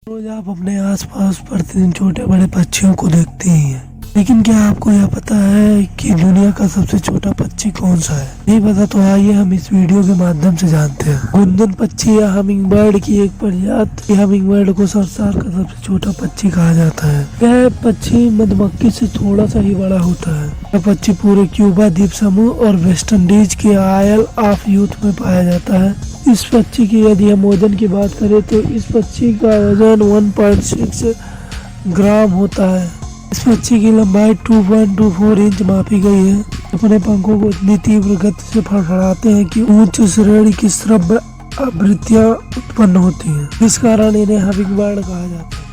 रोज आप अपने आसपास प्रतिदिन छोटे बड़े पक्षियों को देखते ही हैं, लेकिन क्या आपको यह पता है कि दुनिया का सबसे छोटा पक्षी कौन सा है? नहीं पता तो आइए हम इस वीडियो के माध्यम से जानते हैं। गुंजन पक्षी या हमिंग बर्ड की एक प्रजाति हमिंग बर्ड को संसार का सबसे छोटा पक्षी कहा जाता है। यह पक्षी मधुमक्खी से थोड़ा सा ही बड़ा होता है। यह पक्षी पूरे क्यूबा द्वीप समूह और वेस्ट इंडीज के आयल ऑफ यूथ में पाया जाता है। इस पक्षी की यदि हम वजन की बात करें तो इस पक्षी का वजन 1.6 ग्राम होता है। इस पक्षी की लंबाई 2.24 इंच मापी गई है। अपने पंखों को इतनी तीव्र गति से फड़फड़ाते हैं कि उच्च श्रेणी की श्रव्य आवृत्तियां उत्पन्न होती हैं। इस कारण इन्हें हमिंग बर्ड कहा जाता है।